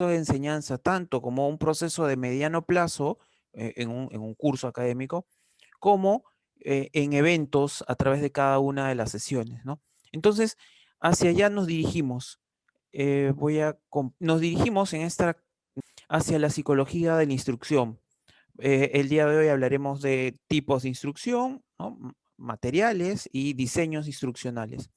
de enseñanza, tanto como un proceso de mediano plazo en un curso académico, como en eventos a través de cada una de las sesiones, ¿no? Entonces, hacia allá nos dirigimos. Nos dirigimos hacia la psicología de la instrucción. El día de hoy hablaremos de tipos de instrucción, ¿no? Materiales y diseños instruccionales.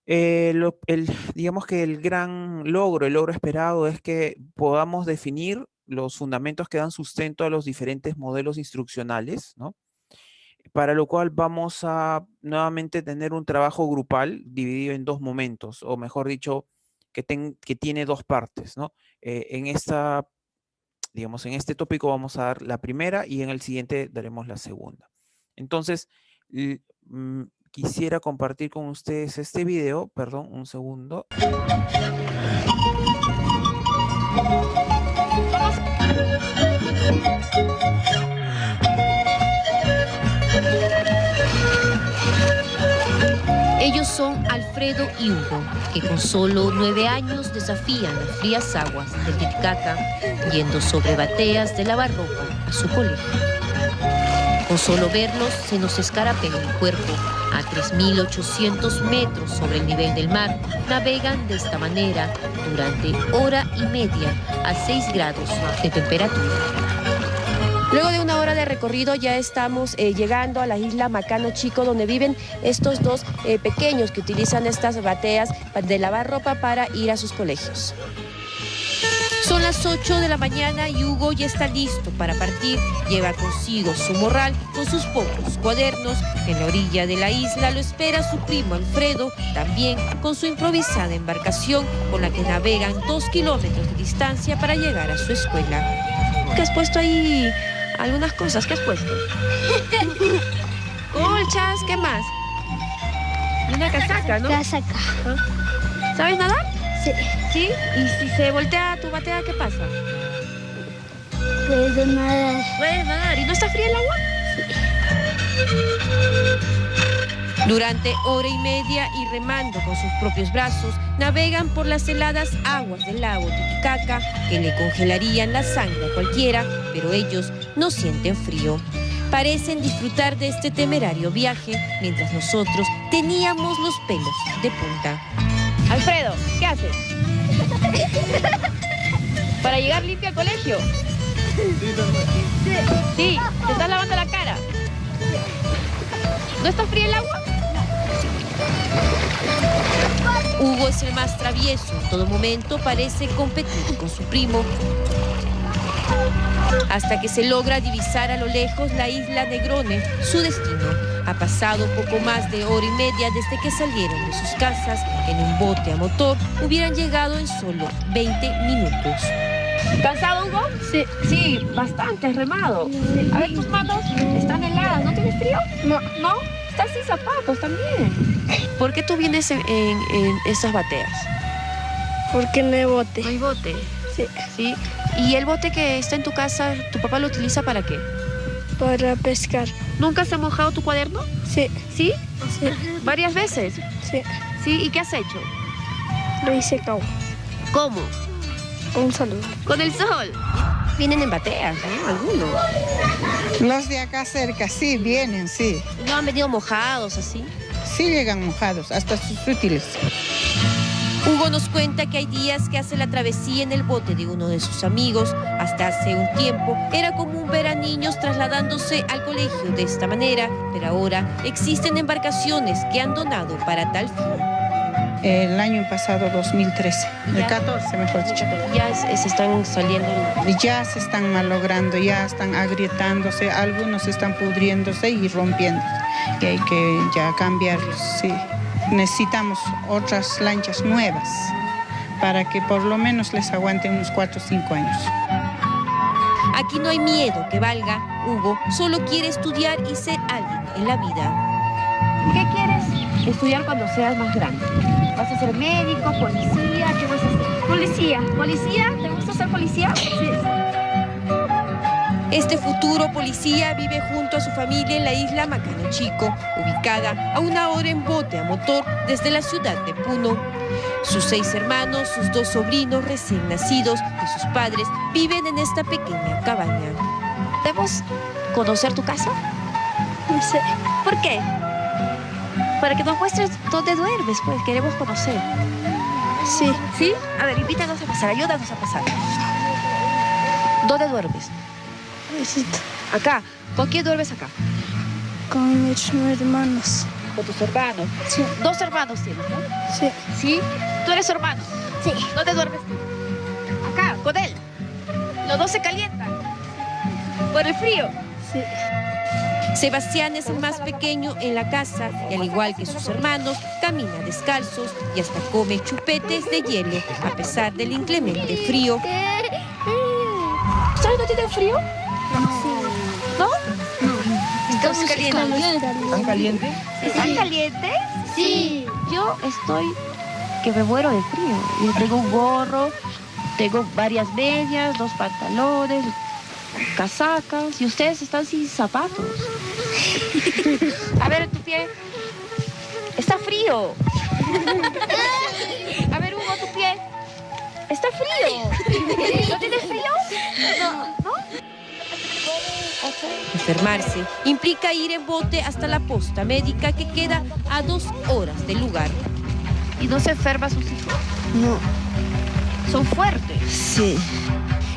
Digamos que el logro esperado es que podamos definir los fundamentos que dan sustento a los diferentes modelos instruccionales, ¿no? Para lo cual vamos a nuevamente tener un trabajo grupal dividido en dos momentos, o mejor dicho, que tiene dos partes, ¿no? Digamos, en este tópico vamos a dar la primera y en el siguiente daremos la segunda. Entonces, quisiera compartir con ustedes este video, perdón, un segundo. Ellos son Alfredo y Hugo, que con solo 9 años desafían las frías aguas del Titicaca, yendo sobre bateas de lavarropa a su colegio. Con solo verlos se nos escarapela el cuerpo. A 3.800 metros sobre el nivel del mar, navegan de esta manera durante hora y media a 6 grados de temperatura. Luego de una hora de recorrido ya estamos llegando a la isla Macano Chico, donde viven estos dos pequeños que utilizan estas bateas de lavar ropa para ir a sus colegios. Son las 8 de la mañana y Hugo ya está listo para partir. Lleva consigo su morral con sus pocos cuadernos. En la orilla de la isla lo espera su primo Alfredo, también con su improvisada embarcación con la que navegan 2 kilómetros de distancia para llegar a su escuela. ¿Qué has puesto ahí? Algunas cosas, ¿qué has puesto? Colchas, ¿qué más? Y una casaca, ¿no? Casaca. ¿Sabes nadar? Sí. ¿Sí? ¿Y si se voltea tu batea, qué pasa? Puedo nadar. ¿Puedes nadar? ¿Y no está fría el agua? Durante hora y media y remando con sus propios brazos, navegan por las heladas aguas del lago Titicaca que le congelarían la sangre a cualquiera, pero ellos no sienten frío. Parecen disfrutar de este temerario viaje, mientras nosotros teníamos los pelos de punta. Alfredo, ¿qué haces? ¿Para llegar limpio al colegio? Sí, ¿te estás lavando la cara? ¿No está fría el agua? Hugo es el más travieso, en todo momento parece competir con su primo, hasta que se logra divisar a lo lejos la isla Negrone, su destino. Ha pasado poco más de hora y media desde que salieron de sus casas. En un bote a motor hubieran llegado en solo 20 minutos. ¿Cansado, Hugo? Sí. Sí, bastante remado. A ver, tus manos están heladas, ¿no tienes frío? No. ¿No? Estás sin zapatos también. ¿Por qué tú vienes en esas bateas? Porque no hay bote. ¿No hay bote? Sí. Sí. ¿Y el bote que está en tu casa, tu papá lo utiliza para qué? Para pescar. ¿Nunca se ha mojado tu cuaderno? Sí. ¿Sí? Sí. ¿Varias veces? Sí. ¿Sí? ¿Y qué has hecho? Lo hice cabo. ¿Cómo? Un saludo. ¿Con el sol? Vienen en bateas, ¿no? Algunos. Los de acá cerca, sí, vienen, sí. ¿No han venido mojados así? Sí llegan mojados, hasta sus útiles. Hugo nos cuenta que hay días que hace la travesía en el bote de uno de sus amigos. Hasta hace un tiempo era común ver a niños trasladándose al colegio de esta manera, pero ahora existen embarcaciones que han donado para tal fin. El año pasado, 2013, el 14 mejor dicho. Ya se están saliendo. Ya se están malogrando, ya están agrietándose, algunos están pudriéndose y rompiendo. Y hay que ya cambiarlos, sí. Necesitamos otras lanchas nuevas para que por lo menos les aguanten unos 4 o 5 años. Aquí no hay miedo que valga. Hugo solo quiere estudiar y ser alguien en la vida. ¿Qué quieres estudiar cuando seas más grande? ¿Vas a ser médico, policía? ¿Qué vas a hacer? Policía. ¿Policía? ¿Te gusta ser policía? Sí. Este futuro policía vive junto a su familia en la isla Macano Chico, ubicada a 1 hora en bote a motor desde la ciudad de Puno. Sus 6 hermanos, sus 2 sobrinos recién nacidos y sus padres viven en esta pequeña cabaña. ¿Podemos conocer tu casa? No sé. ¿Por qué? Para que nos muestres dónde duermes, pues queremos conocer. Sí. ¿Sí? A ver, invítanos a pasar, ayúdanos a pasar. ¿Dónde duermes? Besito. Acá. ¿Con quién duermes acá? Con mis hermanos. Con tus hermanos. Sí. 2 hermanos tienes, ¿no? Sí. ¿Sí? ¿Tú eres su hermano? Sí. ¿Dónde duermes tú? Acá, con él. Los 2 se calientan. ¿Por el frío? Sí. Sebastián es el más pequeño en la casa y al igual que sus hermanos, camina descalzos y hasta come chupetes de hielo a pesar del inclemente frío. ¿Ustedes no tienen frío? ¿No? Estamos calientes. ¿Están calientes? ¿Están calientes? Sí. Yo estoy que me muero de frío. Yo tengo un gorro, tengo varias medias, 2 pantalones, casacas y ustedes están sin zapatos. A ver, tu pie. Está frío. A ver, Hugo, tu pie. Está frío. ¿No tienes frío? ¿No? Enfermarse implica ir en bote hasta la posta médica que queda a 2 horas del lugar. ¿Y no se enferman sus hijos? No. Son fuertes. Sí.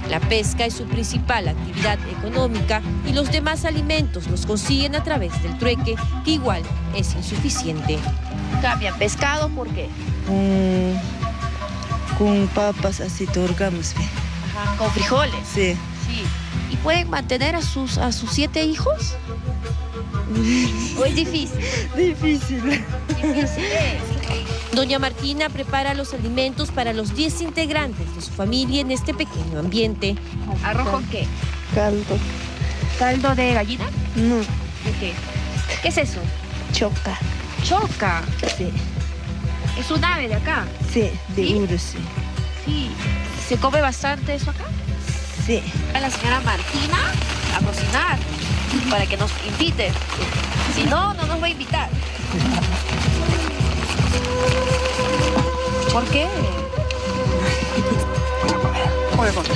La pesca es su principal actividad económica y los demás alimentos los consiguen a través del trueque, que igual es insuficiente. Cambian pescado, ¿por qué? Con papas así torgamos, ¿ve? Ajá, con frijoles. Sí. Sí. ¿Y pueden mantener a sus 7 hijos? ¿O es difícil? Difícil. Difícil es. Doña Martina prepara los alimentos para los 10 integrantes de su familia en este pequeño ambiente. ¿Arroz con qué? Caldo. ¿Caldo de gallina? No. ¿De qué? ¿Qué es eso? Choca. Choca. Sí. Es un ave de acá. Sí, de ¿Sí? Uro, sí. Sí. ¿Se come bastante eso acá? Sí. A la señora Martina a cocinar para que nos invite. Si no, no nos va a invitar. ¿Por qué?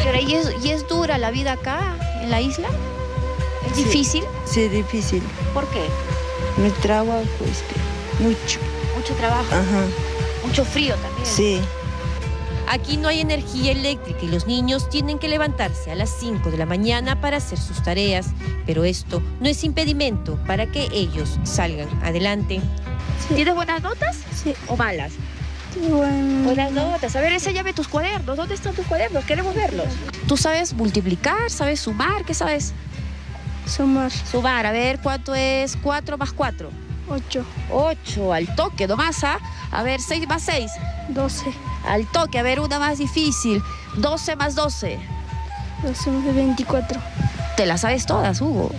Pero ¿y es dura la vida acá, en la isla? ¿Es Sí. difícil? Sí, difícil. ¿Por qué? Mi trabajo, mucho. Mucho trabajo, Ajá. mucho frío también. Sí. Aquí no hay energía eléctrica y los niños tienen que levantarse a las 5 de la mañana para hacer sus tareas, pero esto no es impedimento para que ellos salgan adelante. ¿Tienes buenas notas? Sí. ¿O malas? Bueno. Buenas notas. A ver, enséñame tus cuadernos. ¿Dónde están tus cuadernos? Queremos verlos. ¿Tú sabes multiplicar? ¿Sabes sumar? ¿Qué sabes? Sumar. Sumar. A ver, ¿cuánto es 4 más 4? 8. 8. Al toque nomás, ¿ah? A ver, 6 más 6. 12. Al toque. A ver, una más difícil. 12 más 12. 12 más 24. Te las sabes todas, Hugo.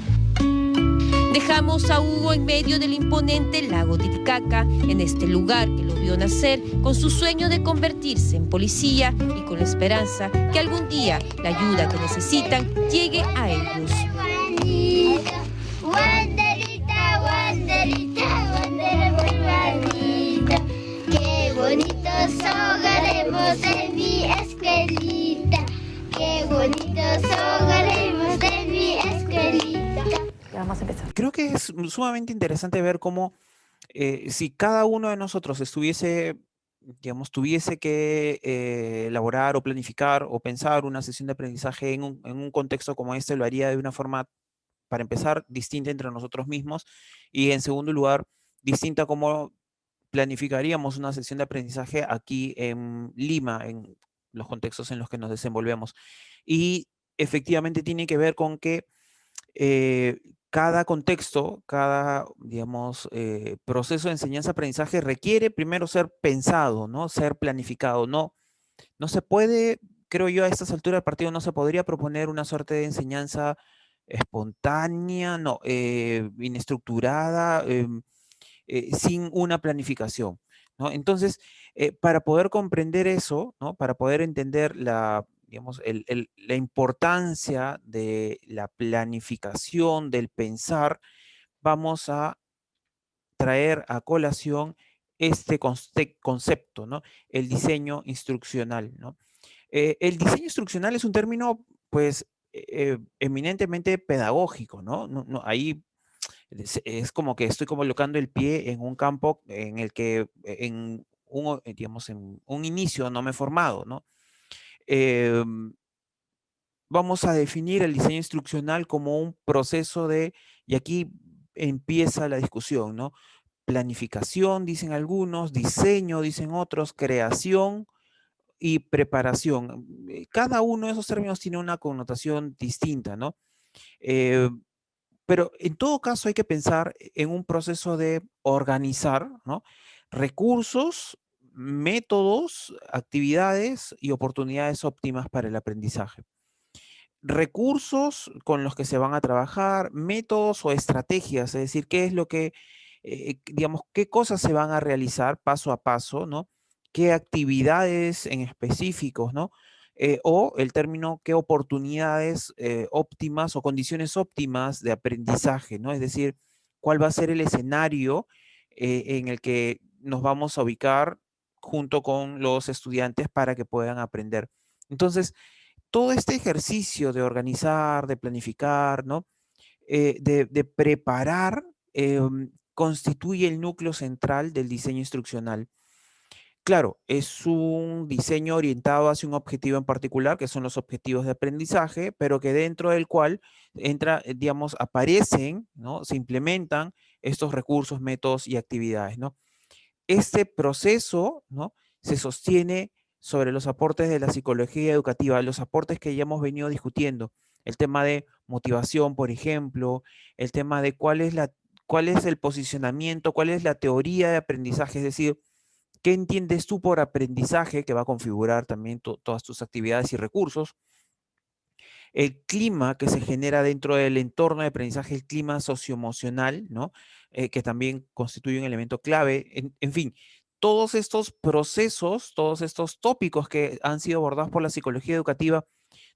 Dejamos a Hugo en medio del imponente lago Titicaca, en este lugar que lo vio nacer con su sueño de convertirse en policía y con la esperanza que algún día la ayuda que necesitan llegue a ellos. Wanderita, wanderita, wandera muy bonita. Qué bonitos hogaremos en mi escuelita. Qué bonitos hogaremos en mi escuelita. Vamos a empezar. Creo que es sumamente interesante ver cómo si cada uno de nosotros tuviese que elaborar o planificar o pensar una sesión de aprendizaje en un contexto como este, lo haría de una forma, para empezar, distinta entre nosotros mismos y en segundo lugar, distinta como planificaríamos una sesión de aprendizaje aquí en Lima, en los contextos en los que nos desenvolvemos. Y efectivamente tiene que ver con que cada contexto, cada, digamos, proceso de enseñanza-aprendizaje requiere primero ser pensado, ¿no? Ser planificado. No se puede, creo yo, a estas alturas del partido no se podría proponer una suerte de enseñanza espontánea, no, inestructurada, sin una planificación, ¿no? Entonces, para poder comprender eso, ¿no? Para poder entender digamos, la importancia de la planificación, del pensar, vamos a traer a colación este concepto, ¿no? El diseño instruccional, ¿no? El diseño instruccional es un término, pues, eminentemente pedagógico, ¿no? Ahí es como que estoy colocando el pie en un campo en el que, digamos, en un inicio no me he formado, ¿no? Em, Vamos a definir el diseño instruccional como un proceso de, y aquí empieza la discusión, ¿no? Planificación, dicen algunos, diseño, dicen otros, creación y preparación. Cada uno de esos términos tiene una connotación distinta, ¿no? Eh, pero en todo caso hay que pensar en un proceso de organizar, ¿no? Recursos, métodos, actividades y oportunidades óptimas para el aprendizaje. Recursos con los que se van a trabajar, métodos o estrategias, es decir, qué es lo que, digamos, qué cosas se van a realizar paso a paso, ¿no? Qué actividades en específicos, ¿no? O el término, qué oportunidades óptimas o condiciones óptimas de aprendizaje, ¿no? Es decir, cuál va a ser el escenario en el que nos vamos a ubicar junto con los estudiantes para que puedan aprender. Entonces, todo este ejercicio de organizar, de planificar, ¿no? De preparar, constituye el núcleo central del diseño instruccional. Claro, es un diseño orientado hacia un objetivo en particular, que son los objetivos de aprendizaje, pero que dentro del cual entra, digamos, aparecen, ¿no? Se implementan estos recursos, métodos y actividades, ¿no? Este proceso, ¿no? Se sostiene sobre los aportes de la psicología educativa, los aportes que ya hemos venido discutiendo, el tema de motivación, por ejemplo, el tema de cuál es el posicionamiento, cuál es la teoría de aprendizaje, es decir, qué entiendes tú por aprendizaje, que va a configurar también todas tus actividades y recursos, el clima que se genera dentro del entorno de aprendizaje, el clima socioemocional, ¿no? Que también constituye un elemento clave. En fin, todos estos procesos, todos estos tópicos que han sido abordados por la psicología educativa,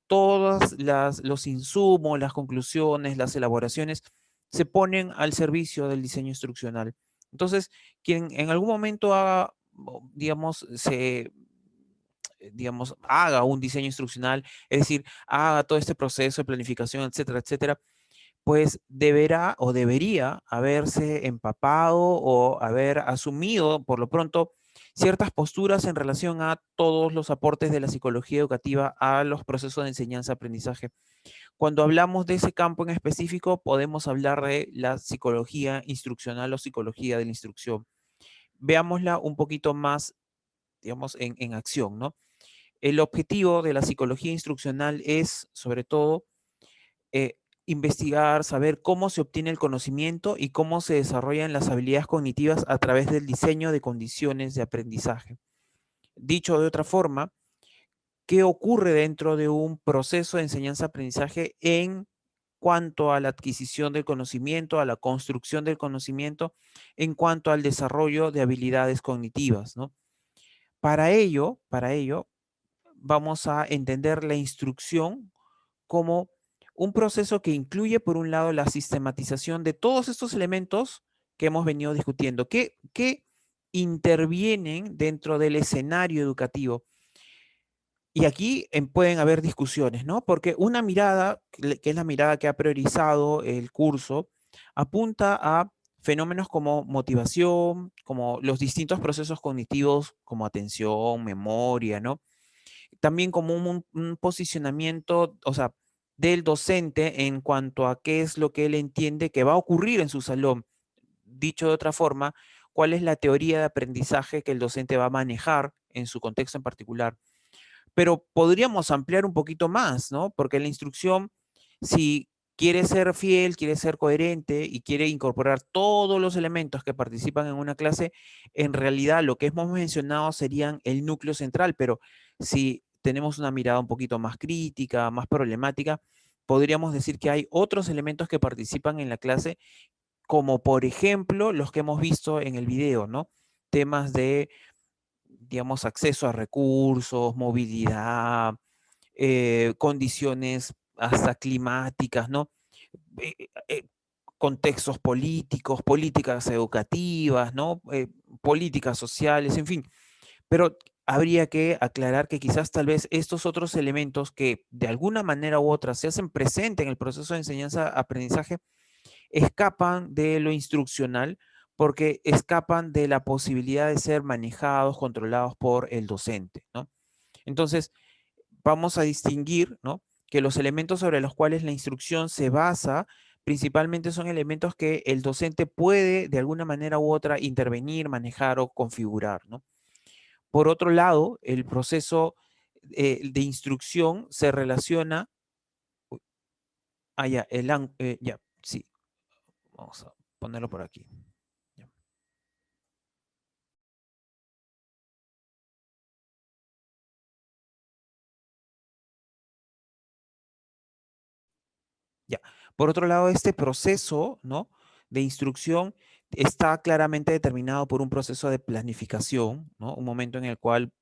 todos los insumos, las conclusiones, las elaboraciones, se ponen al servicio del diseño instruccional. Entonces, quien en algún momento haga, digamos, digamos, haga un diseño instruccional, es decir, haga todo este proceso de planificación, etcétera, etcétera, pues deberá o debería haberse empapado o haber asumido por lo pronto ciertas posturas en relación a todos los aportes de la psicología educativa a los procesos de enseñanza-aprendizaje. Cuando hablamos de ese campo en específico, podemos hablar de la psicología instruccional o psicología de la instrucción. Veámosla un poquito más, digamos, en acción, ¿no? El objetivo de la psicología instruccional es, sobre todo, investigar, saber cómo se obtiene el conocimiento y cómo se desarrollan las habilidades cognitivas a través del diseño de condiciones de aprendizaje. Dicho de otra forma, ¿qué ocurre dentro de un proceso de enseñanza-aprendizaje en cuanto a la adquisición del conocimiento, a la construcción del conocimiento, en cuanto al desarrollo de habilidades cognitivas, ¿no? Para ello, vamos a entender la instrucción como un proceso que incluye, por un lado, la sistematización de todos estos elementos que hemos venido discutiendo, que intervienen dentro del escenario educativo. Y aquí pueden haber discusiones, ¿no? Porque una mirada, que es la mirada que ha priorizado el curso, apunta a fenómenos como motivación, como los distintos procesos cognitivos, como atención, memoria, ¿no? También como un posicionamiento, o sea, del docente en cuanto a qué es lo que él entiende que va a ocurrir en su salón. Dicho de otra forma, cuál es la teoría de aprendizaje que el docente va a manejar en su contexto en particular. Pero podríamos ampliar un poquito más, ¿no? Porque la instrucción, si quiere ser fiel, quiere ser coherente y quiere incorporar todos los elementos que participan en una clase, en realidad lo que hemos mencionado serían el núcleo central, pero si tenemos una mirada un poquito más crítica, más problemática, podríamos decir que hay otros elementos que participan en la clase, como por ejemplo los que hemos visto en el video, ¿no? Temas de, digamos, acceso a recursos, movilidad, condiciones hasta climáticas, ¿no? Eh, eh, contextos políticos, políticas educativas, ¿no? Políticas sociales, en fin. Pero habría que aclarar que quizás tal vez estos otros elementos que de alguna manera u otra se hacen presente en el proceso de enseñanza-aprendizaje escapan de lo instruccional porque escapan de la posibilidad de ser manejados, controlados por el docente, ¿no? Entonces, vamos a distinguir, ¿no?, que los elementos sobre los cuales la instrucción se basa principalmente son elementos que el docente puede de alguna manera u otra intervenir, manejar o configurar, ¿no? Por otro lado, el proceso de instrucción se relaciona, ya, ya, sí, vamos a ponerlo por aquí. Ya. Ya. Por otro lado, este proceso, ¿no?, de instrucción está claramente determinado por un proceso de planificación, ¿no? Un momento en el cual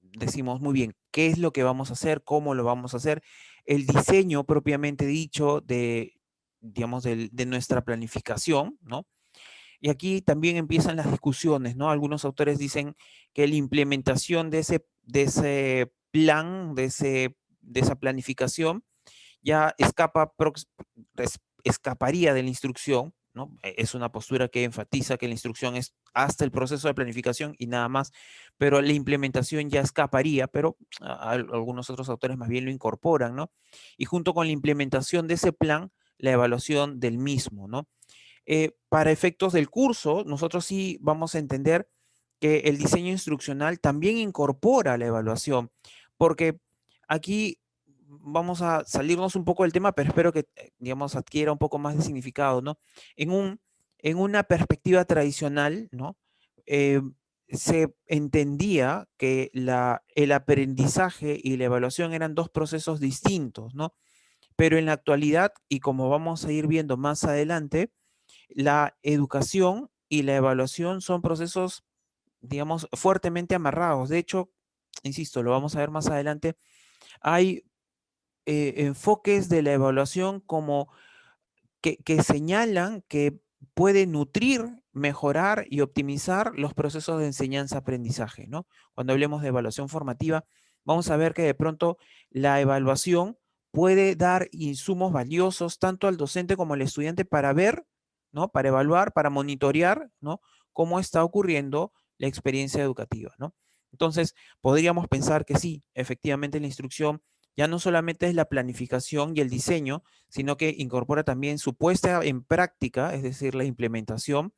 decimos, muy bien, ¿qué es lo que vamos a hacer? ¿Cómo lo vamos a hacer? El diseño propiamente dicho de, digamos, de nuestra planificación, ¿no? Y aquí también empiezan las discusiones, ¿no? Algunos autores dicen que la implementación de ese plan, de esa planificación, ya escaparía de la instrucción, ¿no? Es una postura que enfatiza que la instrucción es hasta el proceso de planificación y nada más, pero la implementación ya escaparía, pero algunos otros autores más bien lo incorporan, ¿no? Y junto con la implementación de ese plan, la evaluación del mismo, ¿no? Para efectos del curso, nosotros sí vamos a entender que el diseño instruccional también incorpora la evaluación, porque aquí vamos a salirnos un poco del tema, pero espero que, digamos, adquiera un poco más de significado, ¿no? En una perspectiva tradicional, ¿no? Se entendía que el aprendizaje y la evaluación eran dos procesos distintos, ¿no? Pero en la actualidad, y como vamos a ir viendo más adelante, la educación y la evaluación son procesos, digamos, fuertemente amarrados. De hecho, insisto, lo vamos a ver más adelante, hay enfoques de la evaluación como que señalan que puede nutrir, mejorar y optimizar los procesos de enseñanza-aprendizaje, ¿no? Cuando hablemos de evaluación formativa, vamos a ver que de pronto la evaluación puede dar insumos valiosos tanto al docente como al estudiante para ver, ¿no?, para evaluar, para monitorear, ¿no?, cómo está ocurriendo la experiencia educativa, ¿no? Entonces, podríamos pensar que sí, efectivamente la instrucción ya no solamente es la planificación y el diseño, sino que incorpora también su puesta en práctica, es decir, la implementación,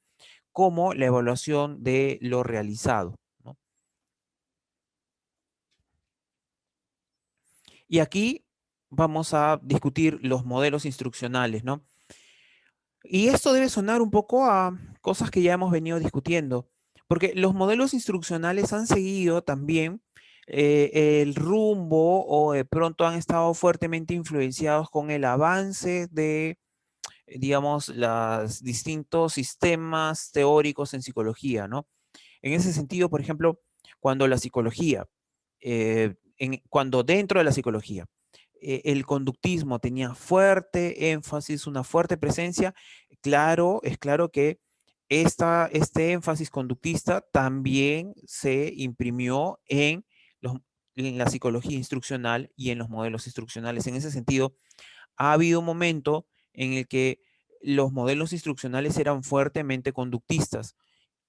como la evaluación de lo realizado, ¿no? Y aquí vamos a discutir los modelos instruccionales, ¿no? Y esto debe sonar un poco a cosas que ya hemos venido discutiendo, porque los modelos instruccionales han seguido también el rumbo o de pronto han estado fuertemente influenciados con el avance de, digamos, los distintos sistemas teóricos en psicología, ¿no? En ese sentido, por ejemplo, cuando la psicología, cuando dentro de la psicología, el conductismo tenía fuerte énfasis, una fuerte presencia, claro, es claro que este énfasis conductista también se imprimió en la psicología instruccional y en los modelos instruccionales. En ese sentido, ha habido un momento en el que los modelos instruccionales eran fuertemente conductistas.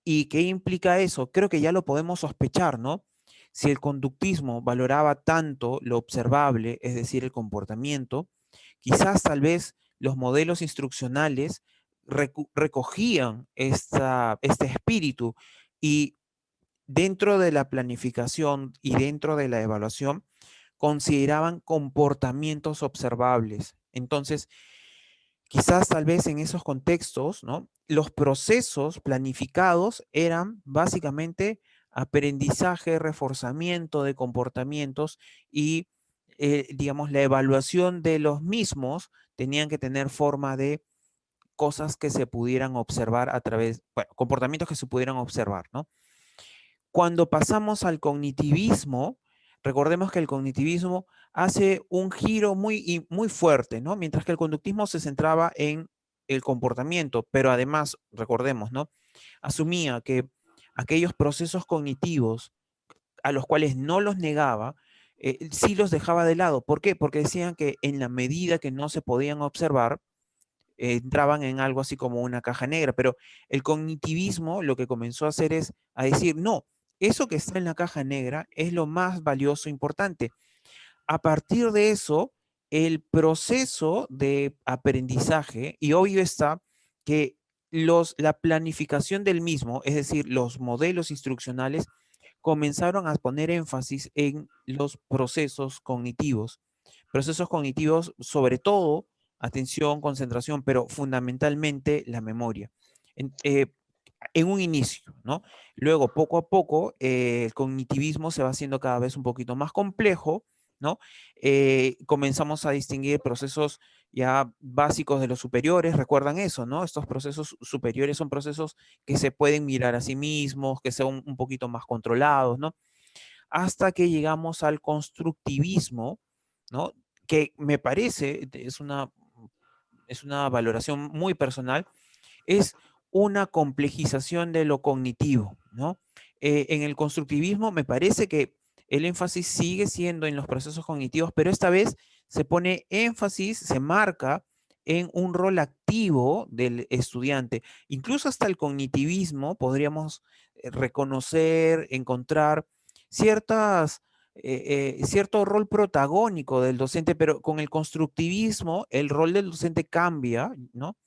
¿Y qué implica eso? Creo que ya lo podemos sospechar, ¿no? Si el conductismo valoraba tanto lo observable, es decir, el comportamiento, quizás tal vez los modelos instruccionales recogían este espíritu y dentro de la planificación y dentro de la evaluación consideraban comportamientos observables. Entonces, quizás tal vez en esos contextos, ¿no?, los procesos planificados eran básicamente aprendizaje, reforzamiento de comportamientos y, digamos, la evaluación de los mismos tenían que tener forma de cosas que se pudieran observar a través, bueno, comportamientos que se pudieran observar, ¿no? Cuando pasamos al cognitivismo, recordemos que el cognitivismo hace un giro muy fuerte, ¿no? Mientras que el conductismo se centraba en el comportamiento, pero además, recordemos, ¿no? Asumía que aquellos procesos cognitivos a los cuales no los negaba, sí los dejaba de lado. ¿Por qué? Porque decían que en la medida que no se podían observar, entraban en algo así como una caja negra, pero el cognitivismo lo que comenzó a hacer es a decir, no, eso que está en la caja negra es lo más valioso, importante. A partir de eso, el proceso de aprendizaje, y obvio está que la planificación del mismo, es decir, los modelos instruccionales, comenzaron a poner énfasis en los procesos cognitivos sobre todo, atención, concentración, pero fundamentalmente la memoria. En un inicio, ¿no? Luego, poco a poco, el cognitivismo se va haciendo cada vez un poquito más complejo, ¿no? Comenzamos a distinguir procesos ya básicos de los superiores, recuerdan eso, ¿no? Estos procesos superiores son procesos que se pueden mirar a sí mismos, que son un poquito más controlados, ¿no? Hasta que llegamos al constructivismo, ¿no? Que me parece, es una valoración muy personal, es una complejización de lo cognitivo, ¿no? En el constructivismo me parece que el énfasis sigue siendo en los procesos cognitivos, pero esta vez se pone énfasis, se marca en un rol activo del estudiante. Incluso hasta el cognitivismo podríamos reconocer, encontrar cierto rol protagónico del docente, pero con el constructivismo el rol del docente cambia, ¿no?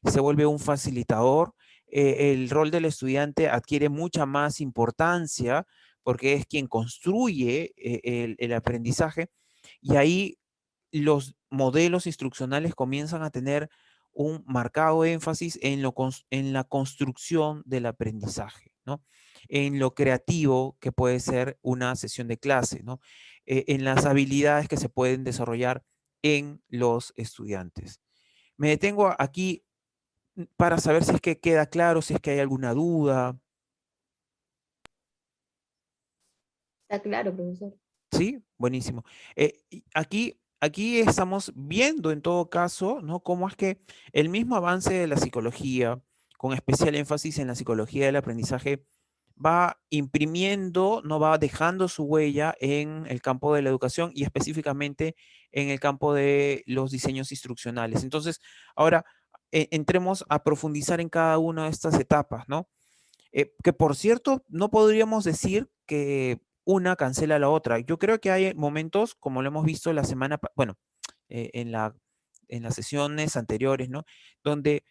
Se vuelve un facilitador, el rol del estudiante adquiere mucha más importancia porque es quien construye el aprendizaje y ahí los modelos instruccionales comienzan a tener un marcado énfasis en la construcción del aprendizaje, ¿no? En lo creativo que puede ser una sesión de clase, ¿no? En las habilidades que se pueden desarrollar en los estudiantes. Me detengo aquí para saber si es que queda claro, si es que hay alguna duda. Está claro, profesor. ¿Sí? Buenísimo. Aquí estamos viendo en todo caso, ¿no? Cómo es que el mismo avance de la psicología, con especial énfasis en la psicología del aprendizaje, va imprimiendo, no va dejando su huella en el campo de la educación y específicamente en el campo de los diseños instruccionales. Entonces, ahora entremos a profundizar en cada una de estas etapas, ¿no? Que por cierto, no podríamos decir que una cancela a la otra. Yo creo que hay momentos, como lo hemos visto la semana, bueno, en en las sesiones anteriores, ¿no? Donde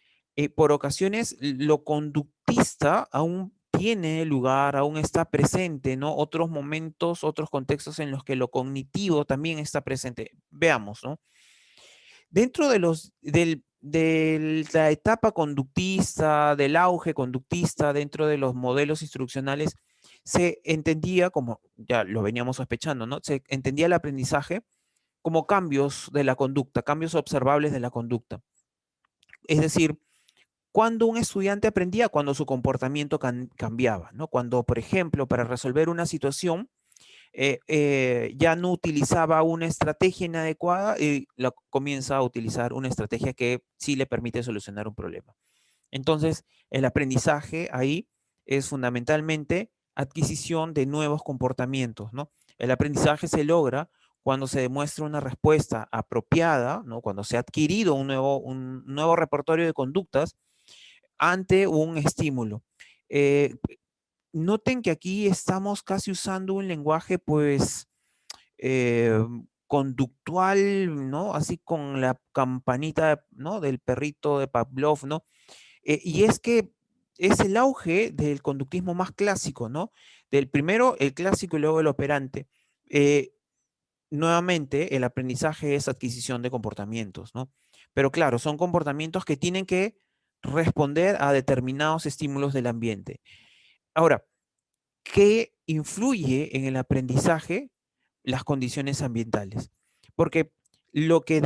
por ocasiones lo conductista aún tiene lugar, aún está presente, ¿no? Otros momentos, otros contextos en los que lo cognitivo también está presente. Veamos, ¿no? Dentro de la etapa conductista, del auge conductista, dentro de los modelos instruccionales, se entendía, como ya lo veníamos sospechando, ¿no? Se entendía el aprendizaje como cambios de la conducta, cambios observables de la conducta. Es decir, cuando un estudiante aprendía, cuando su comportamiento cambiaba, ¿no? Cuando, por ejemplo, para resolver una situación, ya no utilizaba una estrategia inadecuada y comienza a utilizar una estrategia que sí le permite solucionar un problema. Entonces, el aprendizaje ahí es fundamentalmente adquisición de nuevos comportamientos, ¿no? El aprendizaje se logra cuando se demuestra una respuesta apropiada, ¿no? Cuando se ha adquirido un nuevo repertorio de conductas ante un estímulo. Noten que aquí estamos casi usando un lenguaje, pues, conductual, ¿no? Así con la campanita, ¿no? Del perrito de Pavlov, ¿no? Y es que es el auge del conductismo más clásico, ¿no? Del primero, el clásico y luego el operante. Nuevamente, el aprendizaje es adquisición de comportamientos, ¿no? Pero claro, son comportamientos que tienen que responder a determinados estímulos del ambiente. Ahora, ¿qué influye en el aprendizaje? Las condiciones ambientales. Porque lo que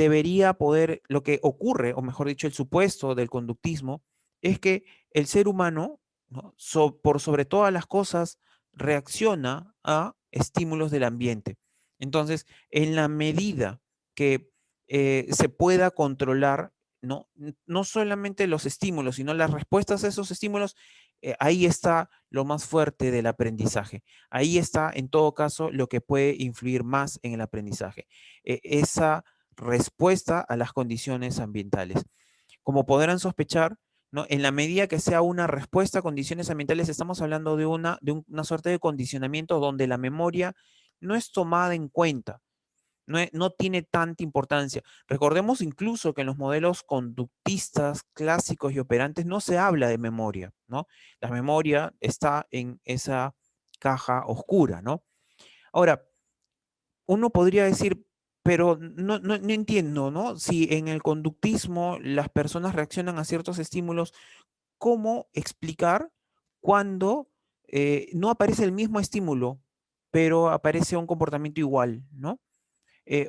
lo que ocurre, o mejor dicho, el supuesto del conductismo, es que el ser humano, ¿no? Por sobre todas las cosas, reacciona a estímulos del ambiente. Entonces, en la medida que se pueda controlar, ¿no? No solamente los estímulos, sino las respuestas a esos estímulos, ahí está lo más fuerte del aprendizaje. Ahí está, en todo caso, lo que puede influir más en el aprendizaje. Esa respuesta a las condiciones ambientales. Como podrán sospechar, ¿no? En la medida que sea una respuesta a condiciones ambientales, estamos hablando de una suerte de condicionamiento donde la memoria no es tomada en cuenta, no tiene tanta importancia. Recordemos incluso que en los modelos conductistas clásicos y operantes no se habla de memoria, ¿no? La memoria está en esa caja oscura, ¿no? Ahora, uno podría decir, pero no entiendo, ¿no? Si en el conductismo las personas reaccionan a ciertos estímulos, ¿cómo explicar cuando no aparece el mismo estímulo, pero aparece un comportamiento igual, ¿no?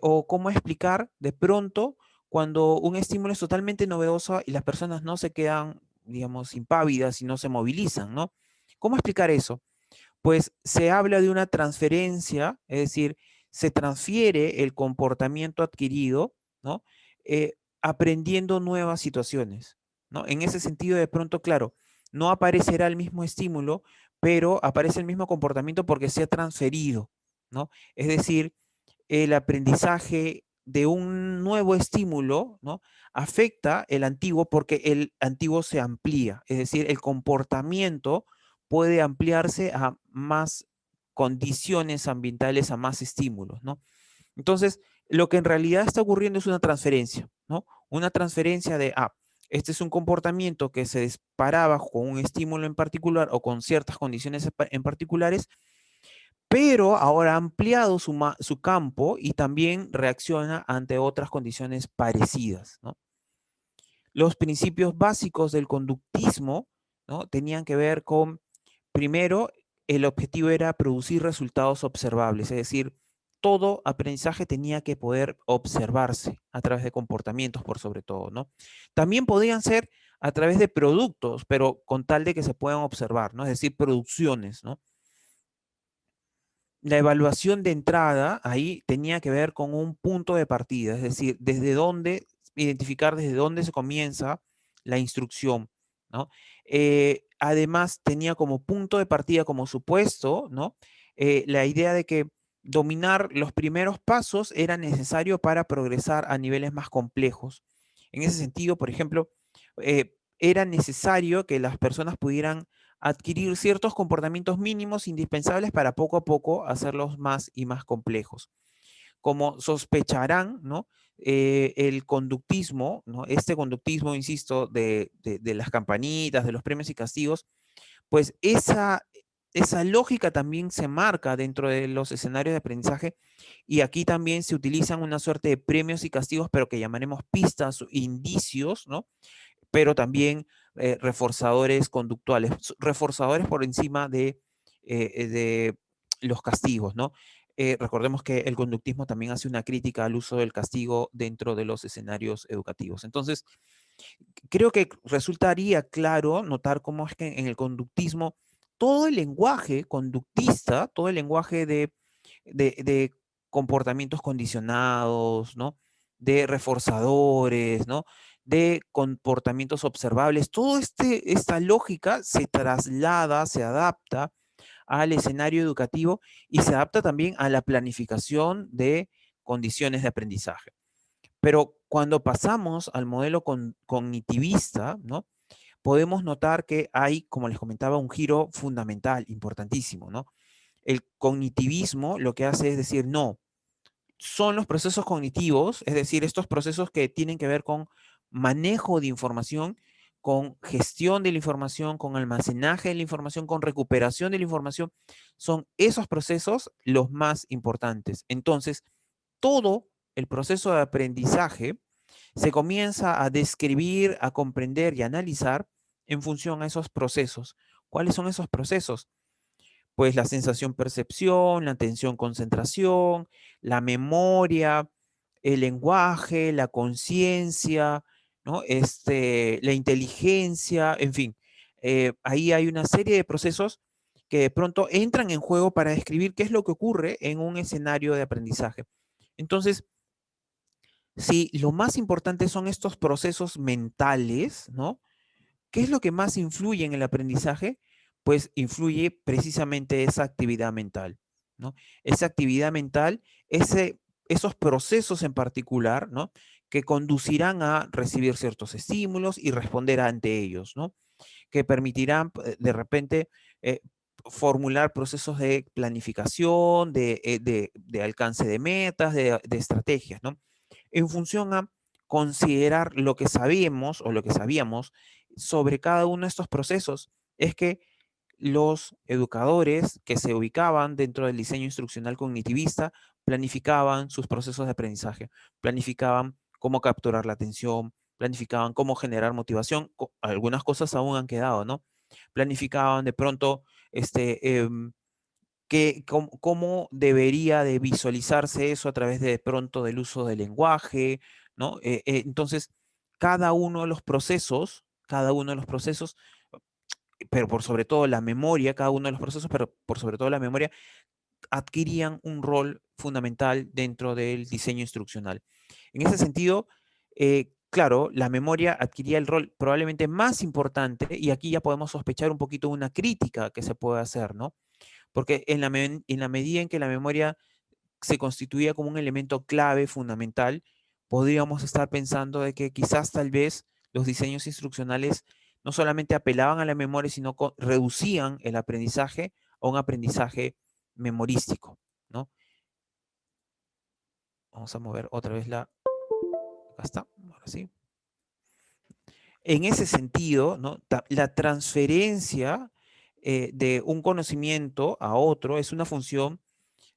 O cómo explicar de pronto cuando un estímulo es totalmente novedoso y las personas no se quedan, digamos, impávidas y no se movilizan, ¿no? ¿Cómo explicar eso? Pues se habla de una transferencia, es decir, se transfiere el comportamiento adquirido, ¿no? Aprendiendo nuevas situaciones, ¿no? En ese sentido, de pronto, claro, no aparecerá el mismo estímulo, pero aparece el mismo comportamiento porque se ha transferido, ¿no? Es decir, el aprendizaje de un nuevo estímulo, ¿no? Afecta el antiguo porque el antiguo se amplía, es decir, el comportamiento puede ampliarse a más condiciones ambientales, a más estímulos, ¿no? Entonces, lo que en realidad está ocurriendo es una transferencia, ¿no? Una transferencia de, este es un comportamiento que se disparaba con un estímulo en particular o con ciertas condiciones en particulares, pero ahora ha ampliado su campo y también reacciona ante otras condiciones parecidas, ¿no? Los principios básicos del conductismo, ¿no? Tenían que ver con, primero, el objetivo era producir resultados observables, es decir, todo aprendizaje tenía que poder observarse a través de comportamientos por sobre todo, ¿no? También podían ser a través de productos, pero con tal de que se puedan observar, ¿no? Es decir, producciones, ¿no? La evaluación de entrada ahí tenía que ver con un punto de partida, es decir, identificar desde dónde se comienza la instrucción, ¿no? Además, tenía como punto de partida, como supuesto, ¿no? La idea de que dominar los primeros pasos era necesario para progresar a niveles más complejos. En ese sentido, por ejemplo, era necesario que las personas pudieran adquirir ciertos comportamientos mínimos indispensables para poco a poco hacerlos más y más complejos. Como sospecharán, ¿no? El conductismo, ¿no? Este conductismo, insisto, de las campanitas, de los premios y castigos, pues esa lógica también se marca dentro de los escenarios de aprendizaje y aquí también se utilizan una suerte de premios y castigos, pero que llamaremos pistas, indicios, ¿no? Pero también reforzadores conductuales, reforzadores por encima de los castigos, ¿no? Recordemos que el conductismo también hace una crítica al uso del castigo dentro de los escenarios educativos. Entonces, creo que resultaría claro notar cómo es que en el conductismo todo el lenguaje conductista, todo el lenguaje de comportamientos condicionados, ¿no? De reforzadores, ¿no? De comportamientos observables, toda esta lógica se traslada, se adapta al escenario educativo y se adapta también a la planificación de condiciones de aprendizaje. Pero cuando pasamos al modelo cognitivista, ¿no? Podemos notar que hay, como les comentaba, un giro fundamental, importantísimo, ¿no? El cognitivismo lo que hace es decir, no, son los procesos cognitivos, es decir, estos procesos que tienen que ver con manejo de información, con gestión de la información, con almacenaje de la información, con recuperación de la información, son esos procesos los más importantes. Entonces, todo el proceso de aprendizaje se comienza a describir, a comprender y a analizar en función a esos procesos. ¿Cuáles son esos procesos? Pues la sensación-percepción, la atención-concentración, la memoria, el lenguaje, la conciencia, ¿no? La inteligencia, en fin. Ahí hay una serie de procesos que de pronto entran en juego para describir qué es lo que ocurre en un escenario de aprendizaje. Entonces, Sí, lo más importante son estos procesos mentales, ¿no? ¿Qué es lo que más influye en el aprendizaje? Pues influye precisamente esa actividad mental, ¿no? Esa actividad mental, esos procesos en particular, ¿no? Que conducirán a recibir ciertos estímulos y responder ante ellos, ¿no? Que permitirán de repente eh, formular procesos de planificación, de alcance de metas, de estrategias, ¿no? En función a considerar lo que sabíamos o lo que sabíamos sobre cada uno de estos procesos, es que los educadores que se ubicaban dentro del diseño instruccional cognitivista planificaban sus procesos de aprendizaje, planificaban cómo capturar la atención, planificaban cómo generar motivación. Algunas cosas aún han quedado, ¿no? Planificaban de pronto cómo debería de visualizarse eso a través de pronto del uso del lenguaje, ¿no? Entonces, cada uno de los procesos, pero por sobre todo la memoria, cada uno de los procesos, pero por sobre todo la memoria, adquirían un rol fundamental dentro del diseño instruccional. En ese sentido, claro, la memoria adquiría el rol probablemente más importante y aquí ya podemos sospechar un poquito una crítica que se puede hacer, ¿no? Porque en la medida en que la memoria se constituía como un elemento clave, fundamental, podríamos estar pensando de que quizás tal vez los diseños instruccionales no solamente apelaban a la memoria, sino reducían el aprendizaje a un aprendizaje memorístico, ¿no? Vamos a mover otra vez acá está, ahora sí. En ese sentido, ¿no? La transferencia de un conocimiento a otro es una función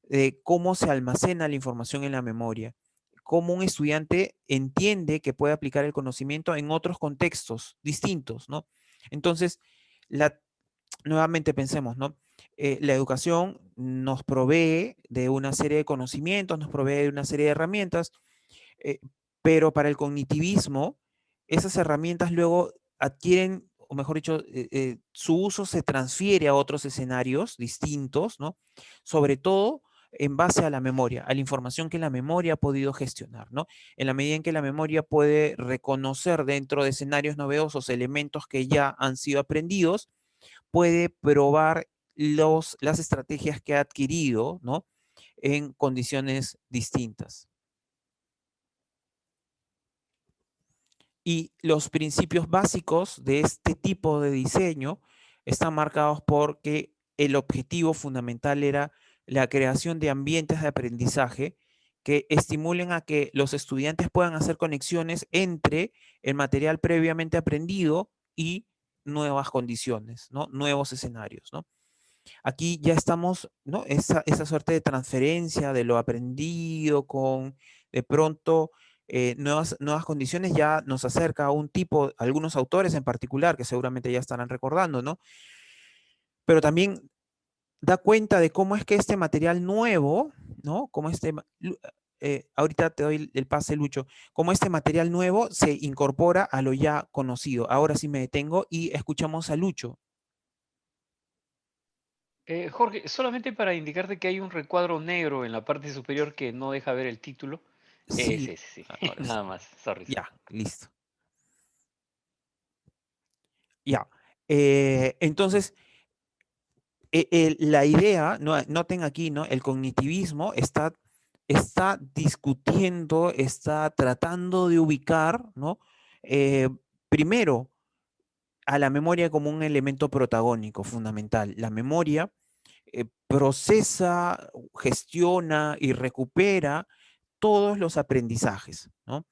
de cómo se almacena la información en la memoria, cómo un estudiante entiende que puede aplicar el conocimiento en otros contextos distintos, ¿no? Entonces, nuevamente pensemos, ¿no? La educación nos provee de una serie de conocimientos, nos provee de una serie de herramientas, eh, pero para el cognitivismo, esas herramientas luego adquieren, o mejor dicho, su uso se transfiere a otros escenarios distintos, ¿no? Sobre todo en base a la memoria, a la información que la memoria ha podido gestionar, ¿no? En la medida en que la memoria puede reconocer dentro de escenarios novedosos elementos que ya han sido aprendidos, puede probar las estrategias que ha adquirido, ¿no? En condiciones distintas. Y los principios básicos de este tipo de diseño están marcados porque el objetivo fundamental era la creación de ambientes de aprendizaje que estimulen a que los estudiantes puedan hacer conexiones entre el material previamente aprendido y nuevas condiciones, ¿no? Nuevos escenarios, ¿no? Aquí ya estamos, ¿no? Esa suerte de transferencia de lo aprendido con, de pronto, nuevas condiciones ya nos acerca a un tipo, algunos autores en particular, que seguramente ya estarán recordando, ¿no? Pero también da cuenta de cómo es que este material nuevo, ¿no? Como ahorita te doy el pase, Lucho, cómo este material nuevo se incorpora a lo ya conocido. Ahora sí me detengo y escuchamos a Lucho. Jorge, solamente para indicarte que hay un recuadro negro en la parte superior que no deja ver el título. Sí, Sí. ahora sí. Nada más. Sorry. Ya, listo. Ya. Entonces, la idea, noten aquí, ¿no? El cognitivismo está discutiendo, está tratando de ubicar, ¿no? Primero, a la memoria como un elemento protagónico, fundamental. La memoria procesa, gestiona y recupera todos los aprendizajes, ¿no?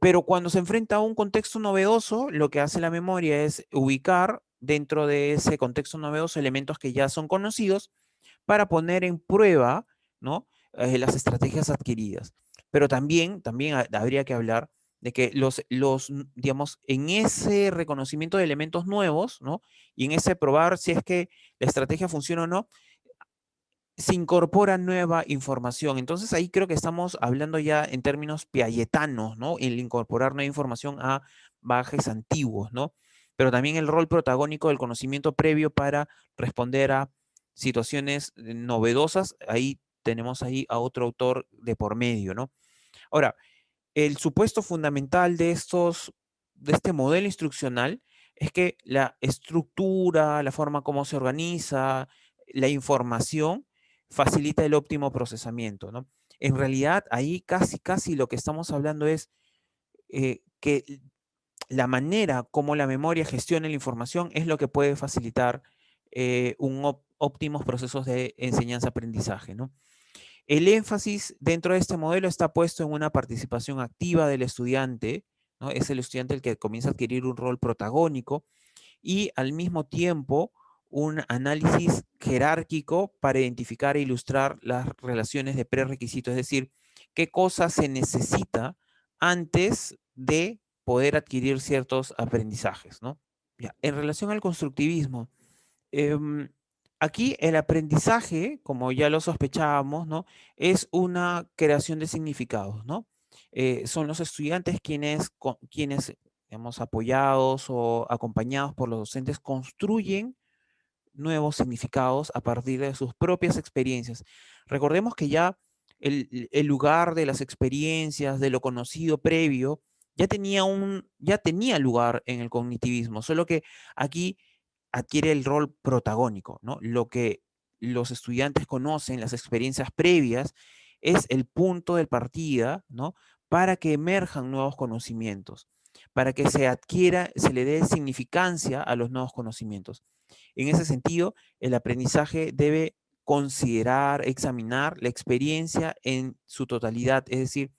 Pero cuando se enfrenta a un contexto novedoso, lo que hace la memoria es ubicar dentro de ese contexto novedoso elementos que ya son conocidos para poner en prueba, ¿no? Las estrategias adquiridas. Pero también habría que hablar de que digamos, en ese reconocimiento de elementos nuevos, ¿no? Y en ese probar si es que la estrategia funciona o no, se incorpora nueva información. Entonces ahí creo que estamos hablando ya en términos piagetanos, ¿no? El incorporar nueva información a bagajes antiguos, ¿no? Pero también el rol protagónico del conocimiento previo para responder a situaciones novedosas. Ahí tenemos ahí a otro autor de por medio, ¿no? Ahora, el supuesto fundamental de este modelo instruccional es que la estructura, la forma como se organiza, la información facilita el óptimo procesamiento, ¿no? En realidad, ahí casi lo que estamos hablando es que la manera como la memoria gestiona la información es lo que puede facilitar óptimos procesos de enseñanza-aprendizaje, ¿no? El énfasis dentro de este modelo está puesto en una participación activa del estudiante, ¿no? Es el estudiante el que comienza a adquirir un rol protagónico y al mismo tiempo un análisis jerárquico para identificar e ilustrar las relaciones de prerequisito, es decir, qué cosa se necesita antes de poder adquirir ciertos aprendizajes, ¿no? Ya, en relación al constructivismo, em, aquí el aprendizaje, como ya lo sospechábamos, ¿no? Es una creación de significados, ¿no? Son los estudiantes quienes, digamos, apoyados o acompañados por los docentes, construyen nuevos significados a partir de sus propias experiencias. Recordemos que ya el lugar de las experiencias, de lo conocido previo, ya tenía lugar en el cognitivismo, solo que aquí adquiere el rol protagónico, ¿no? Lo que los estudiantes conocen, las experiencias previas, es el punto de partida, ¿no? Para que emerjan nuevos conocimientos, para que se le dé significancia a los nuevos conocimientos. En ese sentido, el aprendizaje debe considerar, examinar la experiencia en su totalidad, es decir,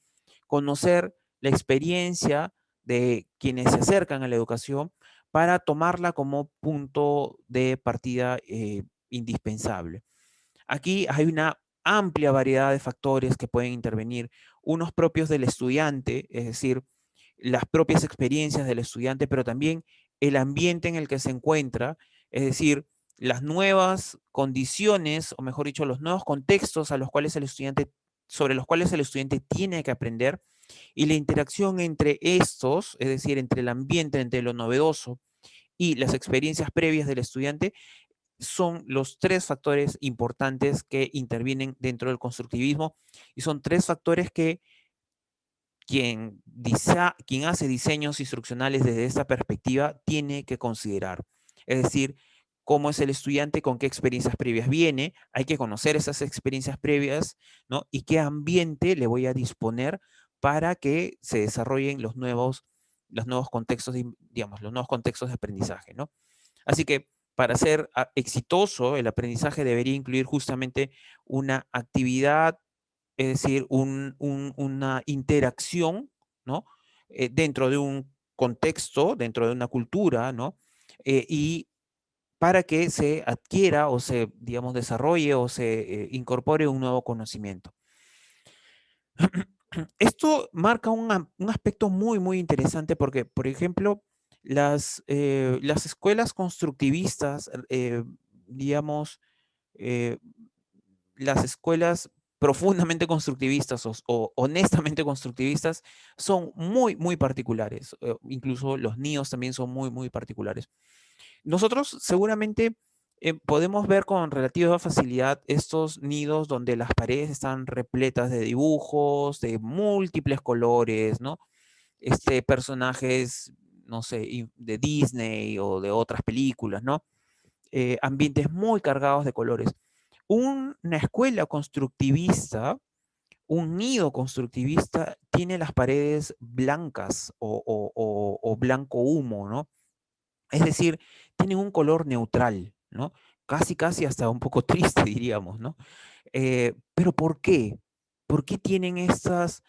conocer la experiencia de quienes se acercan a la educación para tomarla como punto de partida indispensable. Aquí hay una amplia variedad de factores que pueden intervenir, unos propios del estudiante, es decir, las propias experiencias del estudiante, pero también el ambiente en el que se encuentra, es decir, las nuevas condiciones, o mejor dicho, los nuevos contextos sobre los cuales el estudiante tiene que aprender, y la interacción entre estos, es decir, entre el ambiente, entre lo novedoso y las experiencias previas del estudiante, son los tres factores importantes que intervienen dentro del constructivismo, y son tres factores que quien hace diseños instruccionales desde esta perspectiva tiene que considerar. Es decir, cómo es el estudiante, con qué experiencias previas viene, hay que conocer esas experiencias previas, ¿no? Y qué ambiente le voy a disponer para que se desarrollen los nuevos contextos, digamos, los nuevos contextos de aprendizaje, ¿no? Así que para ser exitoso, el aprendizaje debería incluir justamente una actividad, es decir, una interacción, ¿no? Dentro de un contexto, dentro de una cultura, ¿no? Y para que se adquiera o se, digamos, desarrolle o se incorpore un nuevo conocimiento. Esto marca un aspecto muy interesante porque, por ejemplo, las escuelas constructivistas, digamos, eh, las escuelas profundamente constructivistas o honestamente constructivistas son muy particulares. Incluso los NIOs también son muy particulares. Nosotros seguramente podemos ver con relativa facilidad estos nidos donde las paredes están repletas de dibujos de múltiples colores, ¿no? Personajes, no sé, de Disney o de otras películas, ¿no? Ambientes muy cargados de colores. Una escuela constructivista, un nido constructivista, tiene las paredes blancas o blanco humo, ¿no? Es decir, tienen un color neutral, ¿no? Casi hasta un poco triste, diríamos, ¿no? Pero ¿por qué? ¿Por qué tienen estos,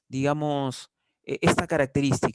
digamos, esta característica?